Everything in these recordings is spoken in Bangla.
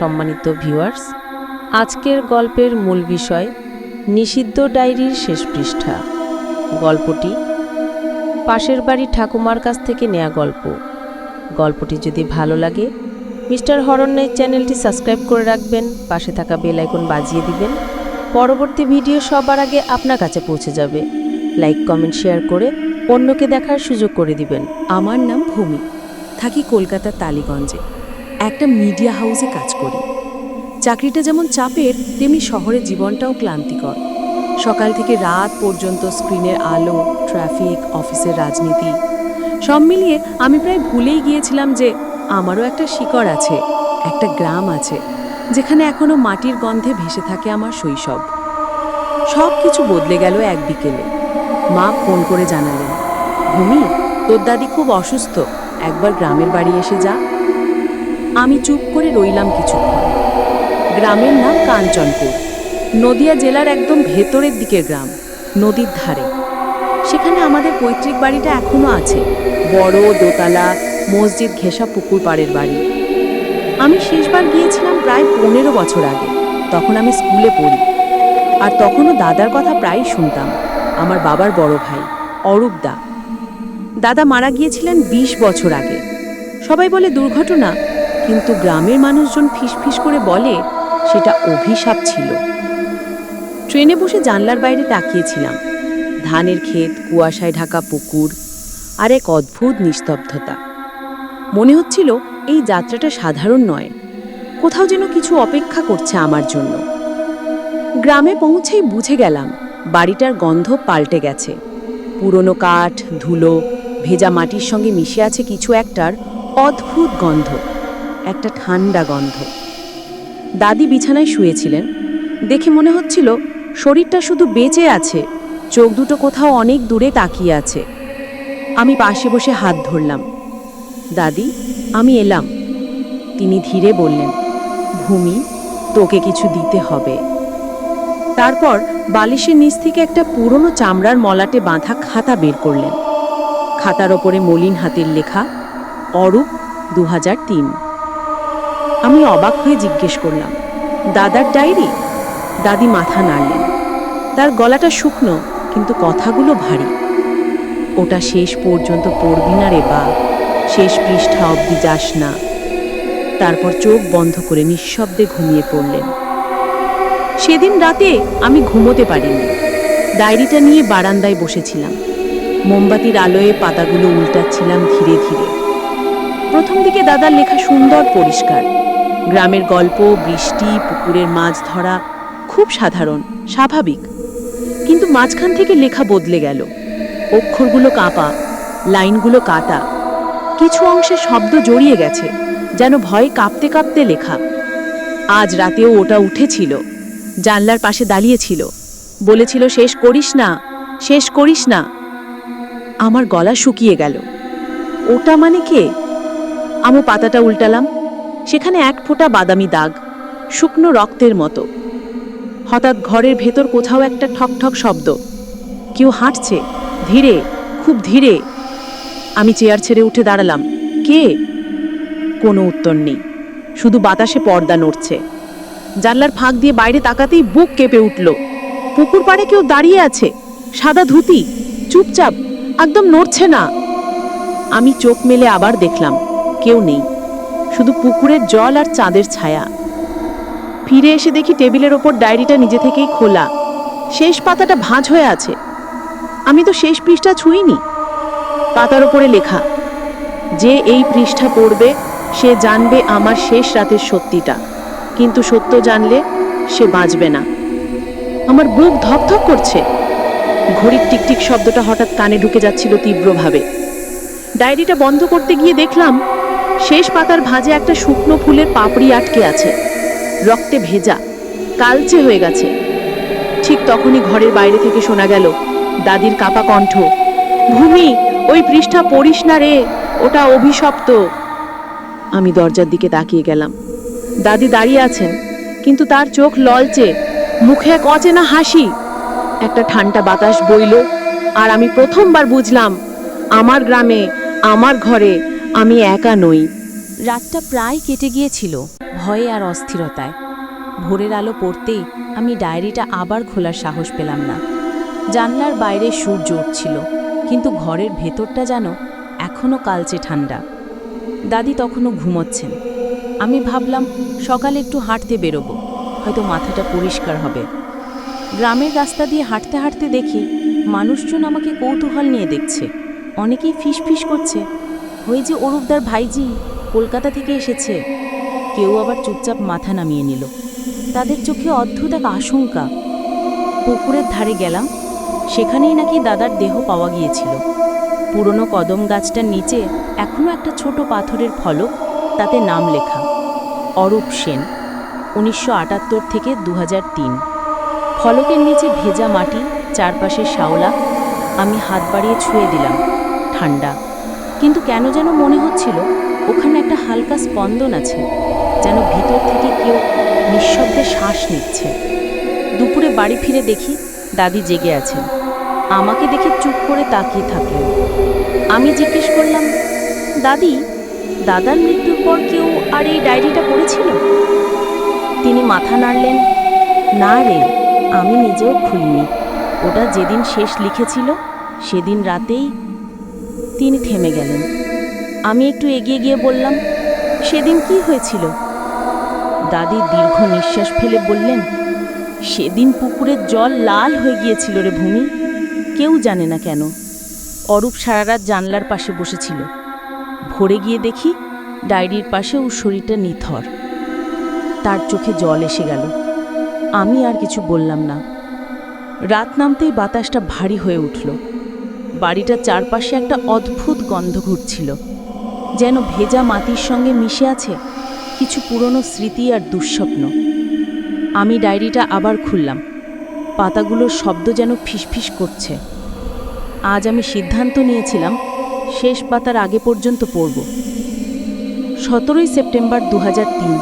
সম্মানিত ভিউয়ার্স, আজকের গল্পের মূল বিষয় নিষিদ্ধ ডায়েরির শেষ পৃষ্ঠা। গল্পটি পাশের বাড়ি ঠাকুমার কাছ থেকে নেয়া গল্প। গল্পটি যদি ভালো লাগে মিস্টার হরর নাইট চ্যানেলটি সাবস্ক্রাইব করে রাখবেন, পাশে থাকা বেল আইকন বাজিয়ে দিবেন। পরবর্তী ভিডিও সবার আগে আপনার কাছে পৌঁছে যাবে। লাইক, কমেন্ট, শেয়ার করে অন্যকে দেখার সুযোগ করে দিবেন। আমার নাম ভূমি, থাকি কলকাতার টালিগঞ্জে। একটা মিডিয়া হাউসে কাজ করি। চাকরিটা যেমন চাপের, তেমনি শহরের জীবনটাও ক্লান্তিকর। সকাল থেকে রাত পর্যন্ত স্ক্রিনের আলো, ট্রাফিক, অফিসের রাজনীতি সব মিলিয়ে আমি প্রায় ভুলেই গিয়েছিলাম যে আমারও একটা শিকড় আছে, একটা গ্রাম আছে যেখানে এখনো মাটির গন্ধে ভেসে থাকে আমার শৈশব। সব কিছু বদলে গেল এক বিকেলে। মা ফোন করে জানালেন, ভূমি, তোর দাদি খুব অসুস্থ, একবার গ্রামের বাড়ি এসে যা। আমি চুপ করে রইলাম কিছুক্ষণ। গ্রামের নাম কাঞ্চনপুর, নদিয়া জেলার একদম ভেতরের দিকের গ্রাম, নদীর ধারে। সেখানে আমাদের পৈতৃক বাড়িটা এখনো আছে, বড় দোতলা, মসজিদ ঘেঁষা পুকুর পাড়ের বাড়ি। আমি শেষবার গিয়েছিলাম প্রায় 15 বছর আগে। তখন আমি স্কুলে পড়ি, আর তখনও দাদার কথা প্রায়ই শুনতাম। আমার বাবার বড় ভাই অরূপ দা, দাদা মারা গিয়েছিলেন 20 বছর আগে। সবাই বলে দুর্ঘটনা, কিন্তু গ্রামের মানুষজন ফিসফিস করে বলে সেটা অভিশাপ ছিল। ট্রেনে বসে জানলার বাইরে তাকিয়েছিলাম। ধানের ক্ষেত, কুয়াশায় ঢাকা পুকুর, আর এক অদ্ভুত নিস্তব্ধতা। মনে হচ্ছিল এই যাত্রাটা সাধারণ নয়, কোথাও যেন কিছু অপেক্ষা করছে আমার জন্য। গ্রামে পৌঁছেই বুঝে গেলাম বাড়িটার গন্ধ পাল্টে গেছে। পুরনো কাঠ, ধুলো, ভেজা মাটির সঙ্গে মিশে আছে কিছু একটার অদ্ভুত গন্ধ, একটা ঠান্ডা গন্ধ। দাদি বিছানায় শুয়েছিলেন, দেখে মনে হচ্ছিল শরীরটা শুধু বেঁচে আছে, চোখ দুটো কোথাও অনেক দূরে তাকিয়ে আছে। আমি পাশে বসে হাত ধরলাম। দাদি, আমি এলাম। তিনি ধীরে বললেন, ভূমি, তোকে কিছু দিতে হবে। তারপর বালিশের নিচ থেকে একটা পুরনো চামড়ার মলাটে বাঁধা খাতা বের করলেন। খাতার ওপরে মলিন হাতের লেখা, অরূপ, 2003। আমি অবাক হয়ে জিজ্ঞেস করলাম, দাদার ডায়েরি? দাদি মাথা নাড়লেন। তার গলাটা শুকনো, কিন্তু কথাগুলো ভারী। ওটা শেষ পর্যন্ত পড়বি না রে বা, শেষ পৃষ্ঠা অবধি যাস না। তারপর চোখ বন্ধ করে নিঃশব্দে ঘুমিয়ে পড়লেন। সেদিন রাতে আমি ঘুমোতে পারিনি। ডায়েরিটা নিয়ে বারান্দায় বসেছিলাম। মোমবাতির আলোয় পাতাগুলো উল্টাচ্ছিলাম ধীরে ধীরে। প্রথম দিকে দাদার লেখা সুন্দর পরিষ্কার, গ্রামের গল্প, বৃষ্টি, পুকুরের মাছ ধরা, খুব সাধারণ, স্বাভাবিক। কিন্তু মাঝখান থেকে লেখা বদলে গেল। অক্ষরগুলো কাঁপা, লাইনগুলো কাটা, কিছু অংশে শব্দ জড়িয়ে গেছে, যেন ভয়ে কাঁপতে কাঁপতে লেখা। আজ রাতেও ওটা উঠেছিল, জানলার পাশে দাঁড়িয়েছিল, বলেছিল, শেষ করিস না, শেষ করিস না। আমার গলা শুকিয়ে গেল। ওটা মানে কে? আমি পাতাটা উল্টালাম। সেখানে এক ফোঁটা বাদামি দাগ, শুকনো রক্তের মতো। হঠাৎ ঘরের ভেতর কোথাও একটা ঠকঠক শব্দ। কেউ হাঁটছে, ধীরে, খুব ধীরে। আমি চেয়ার ছেড়ে উঠে দাঁড়ালাম। কে? কোনো উত্তর নেই, শুধু বাতাসে পর্দা নড়ছে। জানলার ফাঁক দিয়ে বাইরে তাকাতেই বুক কেঁপে উঠল। পুকুর পাড়ে কেউ দাঁড়িয়ে আছে, সাদা ধুতি, চুপচাপ, একদম নড়ছে না। আমি চোখ মেলে আবার দেখলাম, কেউ নেই, শুধু পুকুরের জল আর চাঁদের ছায়া। ফিরে এসে দেখি টেবিলের ওপর ডায়েরিটা নিজে থেকেই খোলা, শেষ পাতাটা ভাঁজ হয়ে আছে। আমি তো শেষ পৃষ্ঠা ছুঁইনি। পাতার ওপরে লেখা, যে এই পৃষ্ঠা পড়বে সে জানবে আমার শেষ রাতের সত্যিটা, কিন্তু সত্য জানলে সে বাঁচবে না। আমার বুক ধকধক করছে। ঘড়ির টিকটিক শব্দটা হঠাৎ কানে ঢুকে যাচ্ছিল তীব্রভাবে। ডায়েরিটা বন্ধ করতে গিয়ে দেখলাম শেষ পাতার ভাঁজে একটা শুকনো ফুলের পাপড়ি আটকে আছে, রক্তে ভেজা, কালচে হয়ে গেছে। ঠিক তখনই ঘরের বাইরে থেকে শোনা গেল দাদির কাপা কণ্ঠ, ভূমি, ওই পৃষ্ঠা পড়িস না রে, ওটা অভিশপ্ত। আমি দরজার দিকে তাকিয়ে গেলাম। দাদি দাঁড়িয়ে আছেন, কিন্তু তার চোখ ললচে, মুখে এক অচেনা হাসি। একটা ঠান্ডা বাতাস বইল, আর আমি প্রথমবার বুঝলাম আমার গ্রামে, আমার ঘরে আমি একা নই। রাতটা প্রায় কেটে গিয়েছিল। ভয়ে আর অস্থিরতায়। ভোরের আলো পড়তেই আমি ডায়েরিটা আবার খোলার সাহস পেলাম না। জানলার বাইরে সূর্য উঠছিল, কিন্তু ঘরের ভেতরটা যেন এখনও কালচে ঠান্ডা। দাদি তখনও ঘুমোচ্ছেন। আমি ভাবলাম সকালে একটু হাঁটতে বেরোবো, হয়তো মাথাটা পরিষ্কার হবে। গ্রামের রাস্তা দিয়ে হাঁটতে হাঁটতে দেখি মানুষজন আমাকে কৌতূহল নিয়ে দেখছে। অনেকেই ফিসফিস করছে, ওই যে অরূপদার ভাইজি কলকাতা থেকে এসেছে। কেউ আবার চুপচাপ মাথা নামিয়ে নিল। তাদের চোখে অদ্ভুত এক আশঙ্কা। পুকুরের ধারে গেলাম, সেখানেই নাকি দাদার দেহ পাওয়া গিয়েছিল। পুরনো কদম গাছটার নিচে এখনও একটা ছোট পাথরের ফলক, তাতে নাম লেখা, অরূপ সেন, 1978 থেকে 2003। ফলকের নিচে ভেজা মাটি, চারপাশে শাওলা। আমি হাত বাড়িয়ে ছুঁয়ে দিলাম, ঠান্ডা। কিন্তু কেন যেন মনে হচ্ছিল ওখানে একটা হালকা স্পন্দন আছে, যেন ভিতর থেকে কেউ নিঃশব্দে শ্বাস নিচ্ছে। দুপুরে বাড়ি ফিরে দেখি দাদি জেগে আছেন। আমাকে দেখে চুপ করে তাকিয়ে থাকলেন। আমি জিজ্ঞেস করলাম, দাদি, দাদার মৃত্যুর পর কেউ আর এই ডায়েরিটা পড়েছিল? তিনি মাথা নাড়লেন, না রে, আমি নিজেও খুলিনি। ওটা যেদিন শেষ লিখেছিল সেদিন রাতেই। তিনি থেমে গেলেন। আমি একটু এগিয়ে গিয়ে বললাম, সেদিন কি হয়েছিল? দাদি দীর্ঘ নিঃশ্বাস ফেলে বললেন, সেদিন পুকুরের জল লাল হয়ে গিয়েছিল রে ভূমি। কেউ জানে না কেন। অরূপ সারা রাত জানলার পাশে বসেছিল। ভোরে গিয়ে দেখি ডায়েরির পাশে ওর শরীরটা নিথর। তার চোখে জল এসে গেল। আমি আর কিছু বললাম না। রাত নামতেই বাতাসটা ভারী হয়ে উঠল। বাড়িটার চারপাশে একটা অদ্ভুত গন্ধ ঘুরছিল, যেন ভেজা মাটির সঙ্গে মিশে আছে কিছু পুরনো স্মৃতি আর দুঃস্বপ্ন। আমি ডায়েরিটা আবার খুললাম। পাতাগুলোর শব্দ যেন ফিসফিস করছে। আজ আমি সিদ্ধান্ত নিয়েছিলাম শেষ পাতার আগে পর্যন্ত পড়ব। 17 সেপ্টেম্বর 2003।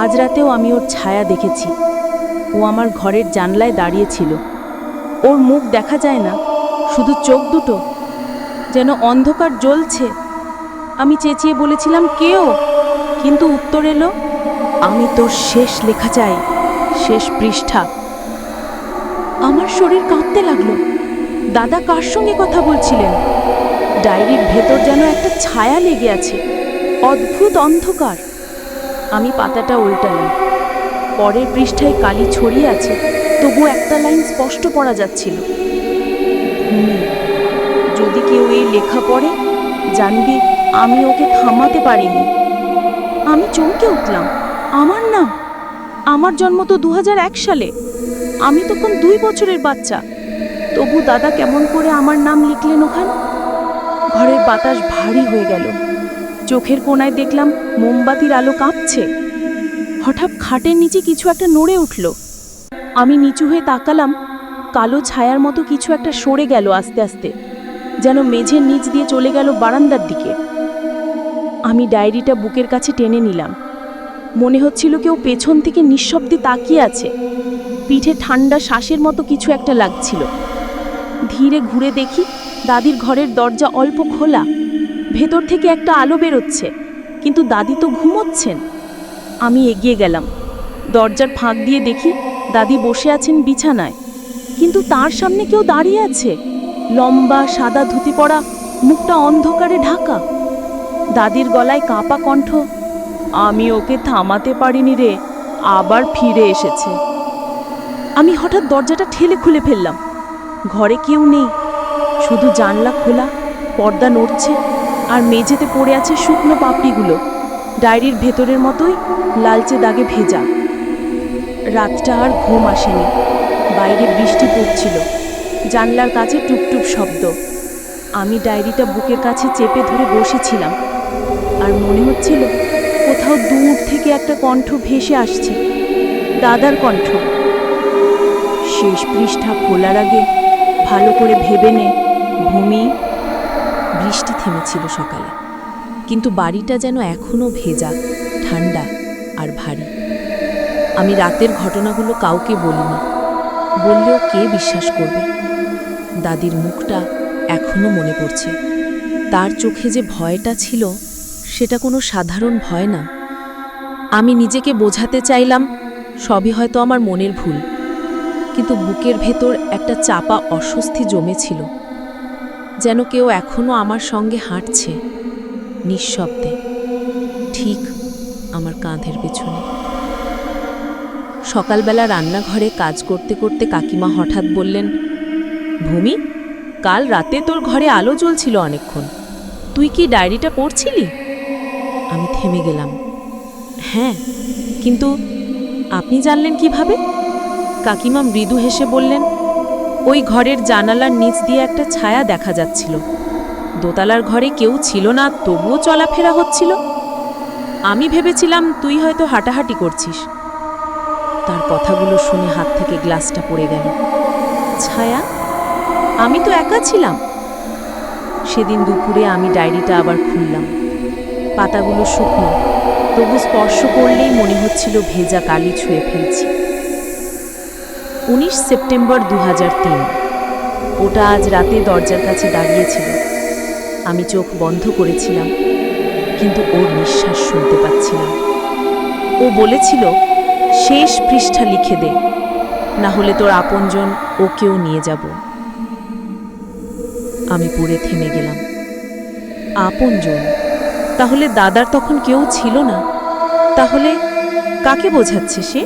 আজ রাতেও আমি ওর ছায়া দেখেছি। ও আমার ঘরের জানলায় দাঁড়িয়েছিল। ওর মুখ দেখা যায় না, শুধু চোখ দুটো, যেন অন্ধকার জ্বলছে। আমি চেঁচিয়ে বলেছিলাম, কেউ? কিন্তু উত্তর এলো, আমি তোর শেষ লেখা চাই, শেষ পৃষ্ঠা। আমার শরীর কাঁপতে লাগলো। দাদা কার সঙ্গে কথা বলছিলেন? ডায়েরির ভেতর যেন একটা ছায়া লেগে আছে, অদ্ভুত অন্ধকার। আমি পাতাটা উল্টালাম। পরের পৃষ্ঠায় কালি ছড়িয়ে আছে, তবু একটা লাইন স্পষ্ট পড়া যাচ্ছিল, ভূমি। যদি কেউ এই লেখা পড়ে, জানবি আমি ওকে থামাতে পারিনি। আমি চমকে উঠলাম। আমার নাম! আমার জন্ম তো 2001 সালে। আমি তখন 2 বছরের বাচ্চা। তবু দাদা কেমন করে আমার নাম লিখলেন ওখানে? ঘরের বাতাস ভারী হয়ে গেল। চোখের কোণায় দেখলাম মোমবাতির আলো কাঁপছে। হঠাৎ খাটের নিচে কিছু একটা নড়ে উঠল। আমি নিচু হয়ে তাকালাম। কালো ছায়ার মতো কিছু একটা সরে গেল আস্তে আস্তে, যেন মেঝের নিচ দিয়ে চলে গেল বারান্দার দিকে। আমি ডায়েরিটা বুকের কাছে টেনে নিলাম। মনে হচ্ছিল কেউ পেছন থেকে নিঃশব্দে তাকিয়ে আছে। পিঠে ঠান্ডা শ্বাসের মতো কিছু একটা লাগছিল। ধীরে ঘুরে দেখি দাদির ঘরের দরজা অল্প খোলা। ভেতর থেকে একটা আলো বেরোচ্ছে, কিন্তু দাদি তো ঘুমোচ্ছেন। আমি এগিয়ে গেলাম। দরজার ফাঁক দিয়ে দেখি দাদি বসে আছেন বিছানায়, কিন্তু তার সামনে কেউ দাঁড়িয়ে আছে, লম্বা সাদা ধুতি পরা, মুখটা অন্ধকারে ঢাকা। দাদির গলায় কাঁপা কণ্ঠ, আমি ওকে থামাতে পারিনি রে, আবার ফিরে এসেছে। আমি হঠাৎ দরজাটা ঠেলে খুলে ফেললাম। ঘরে কেউ নেই, শুধু জানলা খোলা, পর্দা নড়ছে, আর মেঝেতে পড়ে আছে শুকনো পাপড়িগুলো, ডায়েরির ভেতরের মতোই লালচে দাগে ভেজা। রাতটা আর ঘুম আসেনি। বাইরে বৃষ্টি পড়ছিল, জানলার কাছে টুপটুপ শব্দ। আমি ডায়েরিটা বুকের কাছে চেপে ধরে বসেছিলাম, আর মনে হচ্ছিল কোথাও দূর থেকে একটা কণ্ঠ ভেসে আসছে, দাদার কণ্ঠ। শেষ পৃষ্ঠা খোলার আগে ভালো করে ভেবে নে, ভূমি। বৃষ্টি থেমেছিল সকালে, কিন্তু বাড়িটা যেন এখনও ভেজা, ঠান্ডা আর ভারী। আমি রাতের ঘটনাগুলো কাউকে বলিনি, বললেও কে বিশ্বাস করবে? দাদির মুখটা এখনও মনে পড়ছে। তার চোখে যে ভয়টা ছিল, সেটা কোনো সাধারণ ভয় না, আমি নিজেকে বোঝাতে চাইলাম সবই হয়তো আমার মনের ভুল, কিন্তু বুকের ভেতর একটা চাপা অস্বস্তি জমেছিল, যেন কেউ এখনো আমার সঙ্গে হাঁটছে নিঃশব্দে, ঠিক আমার কাঁধের পেছনে। সকালবেলা রান্নাঘরে কাজ করতে করতে কাকিমা হঠাৎ বললেন, ভূমি, কাল রাতে তোর ঘরে আলো জ্বলছিল অনেকক্ষণ, তুই কি ডায়েরিটা পড়ছিলি? আমি থেমে গেলাম। হ্যাঁ, কিন্তু আপনি জানলেন কিভাবে? কাকিমা মৃদু হেসে বললেন, ওই ঘরের জানালার নিচ দিয়ে একটা ছায়া দেখা যাচ্ছিল। দোতলার ঘরে কেউ ছিল না, তবুও চলাফেরা হচ্ছিল। আমি ভেবেছিলাম তুই হয়তো হাঁটাহাঁটি করছিস। তার কথাগুলো শুনে হাত থেকে গ্লাসটা পড়ে গেল। ছায়া? আমি তো একা ছিলাম। সেদিন দুপুরে আমি ডায়েরিটা আবার খুললাম। পাতাগুলো শুকনো, তবু স্পর্শ করলেই মনে হচ্ছিল ভেজা কালি ছুঁয়ে ফেলছি। 19 সেপ্টেম্বর 2003। ওটা আজ রাতে দরজার কাছে দাঁড়িয়েছিল। আমি চোখ বন্ধ করেছিলাম, কিন্তু ওর নিঃশ্বাস শুনতে পাচ্ছিলাম। ও বলেছিল, শেষ পৃষ্ঠা লিখে দে, না হলে তোর আপনজন ওকেও নিয়ে যাব। আমি পড়ে থেমে গেলাম। আপনজন? তাহলে দাদার তখন কেউ ছিল না? তাহলে কাকে বোঝাচ্ছে সে?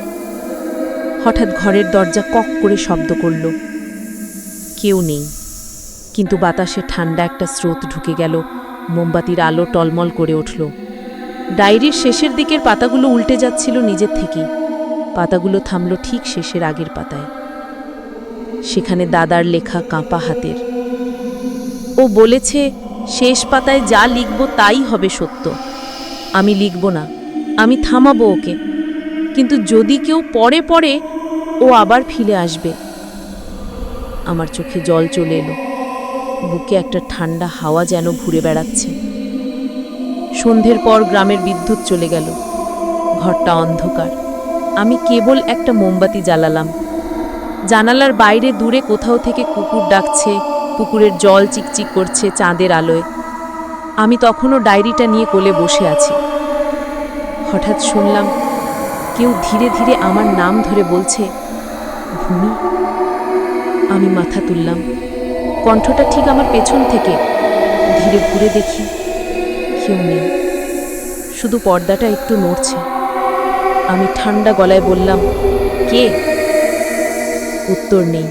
হঠাৎ ঘরের দরজা কক করে শব্দ করল। কেউ নেই, কিন্তু বাতাসে ঠান্ডা একটা স্রোত ঢুকে গেল। মোমবাতির আলো টলমল করে উঠল। ডায়েরির শেষের দিকের পাতাগুলো উল্টে যাচ্ছিল নিজের থেকেই। পাতাগুলো থামল ঠিক শেষের আগের পাতায়। সেখানে দাদার লেখা কাঁপা হাতের। ও বলেছে, শেষ পাতায় যা লিখব তাই হবে সত্য। আমি লিখব না, আমি থামাবো ওকে, কিন্তু যদি কেউ পড়ে পড়ে ও আবার ফিরে আসবে। আমার চোখে জল চলে এলো, বুকে একটা ঠান্ডা হাওয়া যেন ঘুরে বেড়াচ্ছে। সন্ধ্যের পর গ্রামের বিদ্যুৎ চলে গেল। ঘরটা অন্ধকার। আমি কেবল একটা মোমবাতি জ্বালালাম। জানালার বাইরে দূরে কোথাও থেকে কুকুর ডাকছে, পুকুরের জল চিকচিক করছে চাঁদের আলোয়। আমি তখনও ডায়েরিটা নিয়ে কোলে বসে আছি। হঠাৎ শুনলাম কেউ ধীরে ধীরে আমার নাম ধরে বলছে, ভূমি। আমি মাথা তুললাম। কণ্ঠটা ঠিক আমার পেছন থেকে। ধীরে ঘুরে দেখি কেউ নেই, শুধু পর্দাটা একটু নড়ছে। আমি ঠান্ডা গলায় বললাম, কে? উত্তর নেই,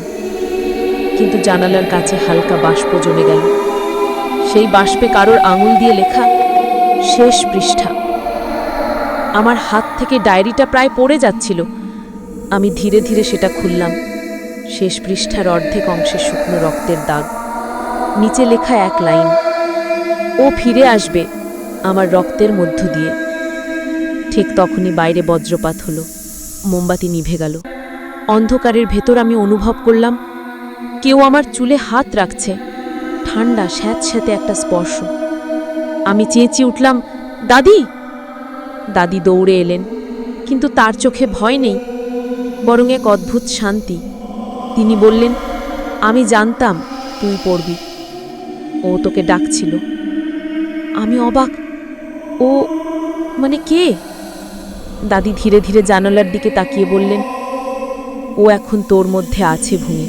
কিন্তু জানালার কাছে হালকা বাষ্প জমে গেল। সেই বাষ্পে কারোর আঙুল দিয়ে লেখা, শেষ পৃষ্ঠা। আমার হাত থেকে ডায়েরিটা প্রায় পড়ে যাচ্ছিল। আমি ধীরে ধীরে সেটা খুললাম। শেষ পৃষ্ঠার অর্ধেক অংশে শুকনো রক্তের দাগ। নিচে লেখা এক লাইন, ও ফিরে আসবে আমার রক্তের মধ্য দিয়ে। ঠিক তখনই বাইরে বজ্রপাত হলো। মোমবাতি নিভে গেল। অন্ধকারের ভেতর আমি অনুভব করলাম কেউ আমার চুলে হাত রাখছে। ঠান্ডা স্যাঁতস্যাঁতে একটা স্পর্শ। আমি চেঁচিয়ে উঠলাম, দাদি! দাদি দৌড়ে এলেন, কিন্তু তার চোখে ভয় নেই, বরং এক অদ্ভুত শান্তি। তিনি বললেন, আমি জানতাম তুই পড়বি। ও তোকে ডাকছিল। আমি অবাক। ও মানে কে? দাদি ধীরে ধীরে জানালার দিকে তাকিয়ে বললেন, ও এখন তোর মধ্যে আছে ভূমি।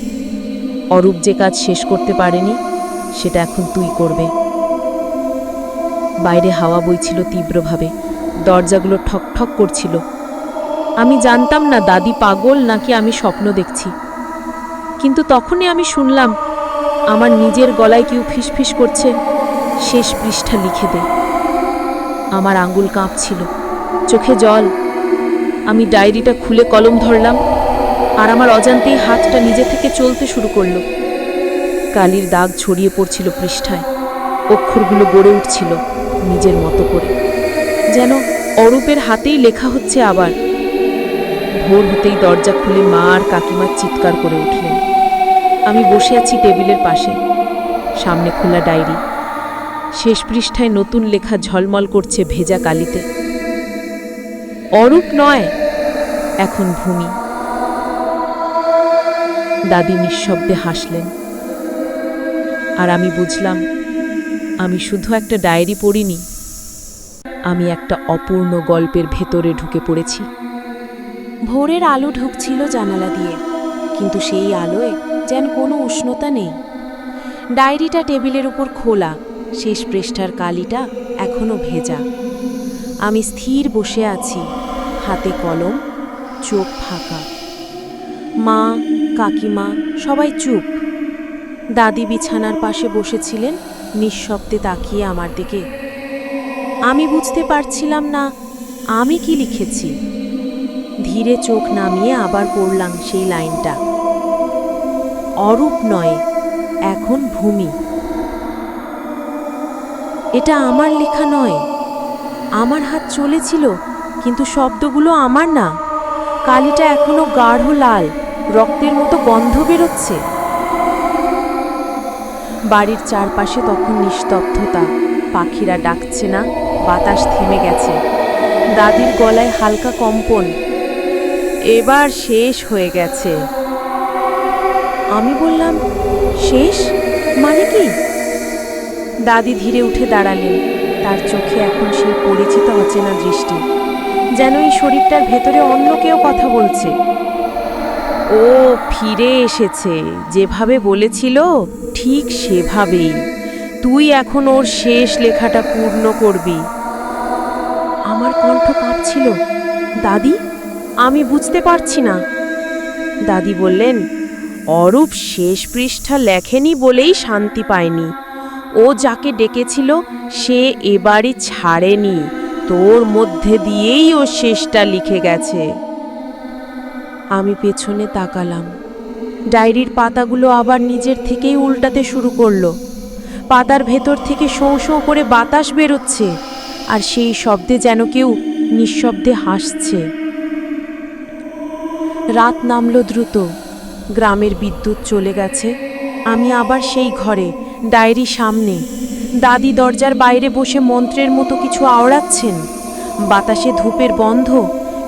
অরূপ যে কাজ শেষ করতে পারেনি, সেটা এখন তুই করবে। বাইরে হাওয়া বইছিল তীব্রভাবে। দরজাগুলো ঠক ঠক করছিল। আমি জানতাম না দাদি পাগল নাকি আমি স্বপ্ন দেখছি, কিন্তু তখনই আমি শুনলাম আমার নিজের গলায় কেউ ফিসফিস করছে, শেষ পৃষ্ঠা লিখে দে। আমার আঙ্গুল কাঁপছিল, চোখে জল। আমি ডায়েরিটা খুলে কলম ধরলাম, আর আমার অজান্তেই হাতটা নিজে থেকে চলতে শুরু করলো। কালির দাগ ছড়িয়ে পড়ছিল পৃষ্ঠায়। অক্ষরগুলো গড়ে উঠছিল নিজের মতো করে, যেন অরূপের হাতেই লেখা হচ্ছে আবার। ভোর হতেই দরজা খুলে মা আর কাকিমা চিৎকার করে উঠলেন। আমি বসে আছি টেবিলের পাশে, সামনে খোলা ডায়েরি। শেষ পৃষ্ঠায় নতুন লেখা ঝলমল করছে ভেজা কালিতে। অরূপ নয়, এখন ভূমি। দাদি নিঃশব্দে হাসলেন, আর আমি বুঝলাম আমি শুধু একটা ডায়েরি পড়িনি, আমি একটা অপূর্ণ গল্পের ভেতরে ঢুকে পড়েছি। ভোরের আলো ঢুকছিল জানালা দিয়ে, কিন্তু সেই আলোয় যেন কোনো উষ্ণতা নেই। ডায়েরিটা টেবিলের উপর খোলা, শেষ পৃষ্ঠার কালিটা এখনো ভেজা। আমি স্থির বসে আছি, হাতে কলম, চোখ ফাঁকা। মা, কাকিমা সবাই চুপ। দাদি বিছানার পাশে বসেছিলেন, নিঃশব্দে তাকিয়ে আমার দিকে। আমি বুঝতে পারছিলাম না আমি কি লিখেছি। ধীরে চোখ নামিয়ে আবার পড়লাম সেই লাইনটা। অরূপ নয়, এখন ভূমি। এটা আমার লেখা নয়। আমার হাত চলেছিল, কিন্তু শব্দগুলো আমার না। কালিটা এখনো গাঢ় লাল, রক্তের মতো গন্ধ বেরোচ্ছে। বাড়ির চারপাশে তখন নিস্তব্ধতা, পাখিরা ডাকছে না, বাতাস থেমে গেছে। দাদির গলায় হালকা কম্পন। এবার শেষ হয়ে গেছে। আমি বললাম, শেষ মানে কি? দাদি ধীরে উঠে দাঁড়ালেন। তার চোখে এখন সেই পরিচিত অচেনা দৃষ্টি, যেন এই শরীরটার ভেতরে অন্য কেউ কথা বলছে। ও ফিরে এসেছে, যেভাবে বলেছিল ঠিক সেভাবেই। তুই এখন ওর শেষ লেখাটা পূর্ণ করবি। আমার কণ্ঠ কাঁপছিল। দাদি, আমি বুঝতে পারছি না। দাদি বললেন, অরূপ শেষ পৃষ্ঠা লেখেনি বলেই শান্তি পায়নি। ও যাকে ডেকেছিল সে এবারই ছাড়েনি, তোর মধ্যে দিয়েই ও শেষটা লিখে গেছে। আমি পেছনে তাকালাম। ডায়েরির পাতাগুলো আবার নিজের থেকেই উল্টাতে শুরু করলো। পাতার ভেতর থেকে শোঁ শোঁ করে বাতাস বেরোচ্ছে, আর সেই শব্দে যেন কেউ নিঃশব্দে হাসছে। রাত নামলো দ্রুত। গ্রামের বিদ্যুৎ চলে গেছে। আমি আবার সেই ঘরে, ডায়েরি সামনে। দাদি দরজার বাইরে বসে মন্ত্রের মতো কিছু আওড়াচ্ছেন। বাতাসে ধূপের গন্ধ,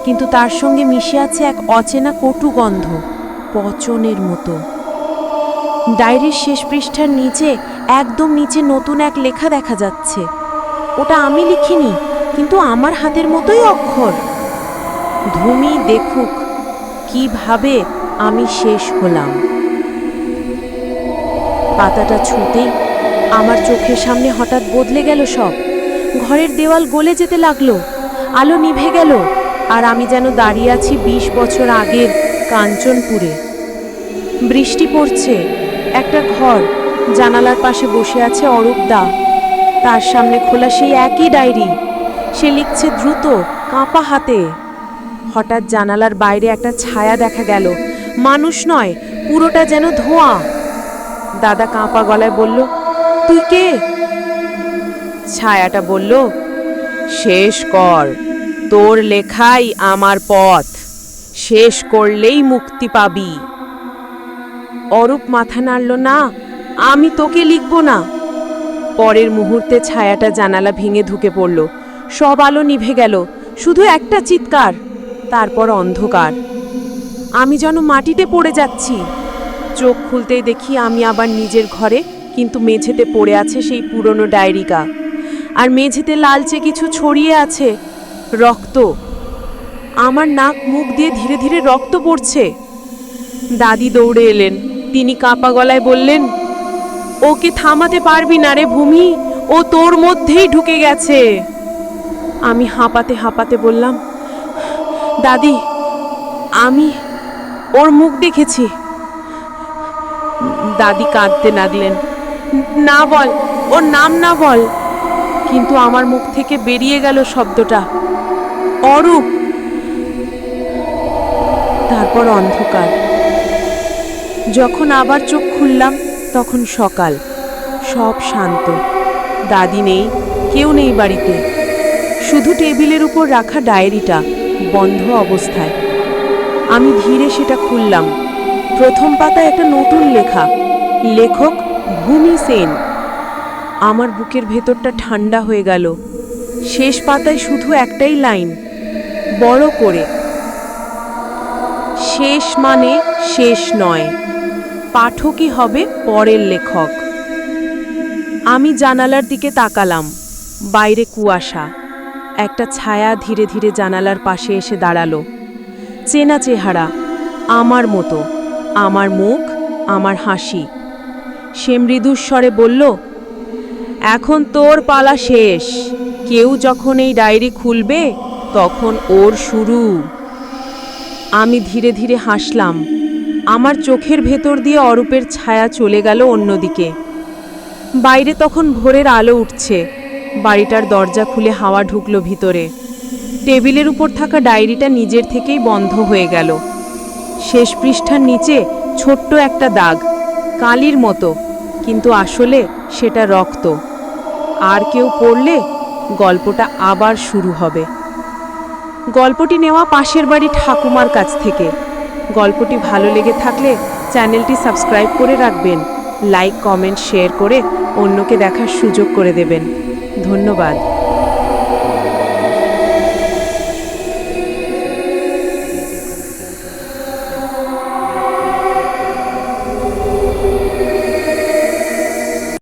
কিন্তু তার সঙ্গে মিশে আছে এক অচেনা কটু গন্ধ, পচনের মতো। ডায়েরির শেষ পৃষ্ঠার নিচে, একদম নিচে নতুন এক লেখা দেখা যাচ্ছে। ওটা আমি লিখিনি, কিন্তু আমার হাতের মতোই অক্ষর। ধুমি দেখুক কিভাবে আমি শেষ হলাম। পাতাটা ছুঁতেই আমার চোখের সামনে হঠাৎ বদলে গেল সব। ঘরের দেওয়াল গলে যেতে লাগলো, আলো নিভে গেল, আর আমি যেন দাঁড়িয়ে আছি 20 বছর আগের কাঞ্চনপুরে। বৃষ্টি পড়ছে। একটা ঘর, জানালার পাশে বসে আছে অরূপদা। তার সামনে খোলা সেই একই ডায়েরি। সে লিখছে দ্রুত, কাঁপা হাতে। হঠাৎ জানালার বাইরে একটা ছায়া দেখা গেল। মানুষ নয়, পুরোটা যেন ধোঁয়া। দাদা কাঁপা গলায় বলল, তুই কে? ছায়াটা বলল, শেষ কর, তোর লেখাই আমার পথ, শেষ করলেই মুক্তি পাবি। অরূপ মাথা নাড়ল, না, আমি তোকে লিখব না। পরের মুহূর্তে ছায়াটা জানালা ভেঙে ঢুকে পড়ল। সব আলো নিভে গেল, শুধু একটা চিৎকার, তারপর অন্ধকার। আমি যেন মাটিতে পড়ে যাচ্ছি। চোখ খুলতেই দেখি আমি আবার নিজের ঘরে, কিন্তু মেঝেতে পড়ে আছে সেই পুরনো ডায়েরিটা। আর মেঝেতে লালচে কিছু ছড়িয়ে আছে, রক্ত। আমার নাক মুখ দিয়ে ধীরে ধীরে রক্ত পড়ছে। দাদি দৌড়ে এলেন। তিনি কাঁপা গলায় বললেন, ওকে থামাতে পারবি না রে ভূমি, ও তোর মধ্যেই ঢুকে গেছে। আমি হাঁপাতে হাঁপাতে বললাম, দাদি, আমি ওর মুখ দেখেছি। দাদি কাঁদতে লাগলেন, না বল, ওর নাম না বল। কিন্তু আমার মুখ থেকে বেরিয়ে গেল শব্দটা, অরূপ। তারপর অন্ধকার। যখন আবার চোখ খুললাম তখন সকাল। সব শান্ত। দাদি নেই, কেউ নেই বাড়িতে। শুধু টেবিলের উপর রাখা ডায়েরিটা বন্ধ অবস্থায়। আমি ধীরে সেটা খুললাম। প্রথম পাতায় একটা নতুন লেখা, লেখক ভূমি সেন। আমার বুকের ভেতরটা ঠান্ডা হয়ে গেল। শেষ পাতায় শুধু একটাই লাইন, বড় করে, শেষ মানে শেষ নয়, পাঠকই হবে পরের লেখক। আমি জানালার দিকে তাকালাম। বাইরে কুয়াশা, একটা ছায়া ধীরে ধীরে জানালার পাশে এসে দাঁড়ালো। চেনা চেহারা, আমার মতো, আমার মুখ, আমার হাসি। সে মৃদুস্বরে বলল, এখন তোর পালা শেষ। কেউ যখন এই ডায়েরি খুলবে তখন ওর শুরু। আমি ধীরে ধীরে হাসলাম। আমার চোখের ভেতর দিয়ে অরূপের ছায়া চলে গেল অন্যদিকে। বাইরে তখন ভোরের আলো উঠছে। বাড়িটার দরজা খুলে হাওয়া ঢুকলো ভিতরে। টেবিলের উপর থাকা ডায়েরিটা নিজের থেকেই বন্ধ হয়ে গেল। শেষ পৃষ্ঠার নিচে ছোট্ট একটা দাগ, কালির মতো, কিন্তু আসলে সেটা রক্ত। আর কেউ পড়লে গল্পটা আবার শুরু হবে। গল্পটি নেওয়া পাশের বাড়ি ঠাকুমার কাছ থেকে। গল্পটি ভালো লেগে থাকলে চ্যানেলটি সাবস্ক্রাইব করে রাখবেন, লাইক, কমেন্ট, শেয়ার করে অন্যকে দেখার সুযোগ করে দেবেন। ধন্যবাদ।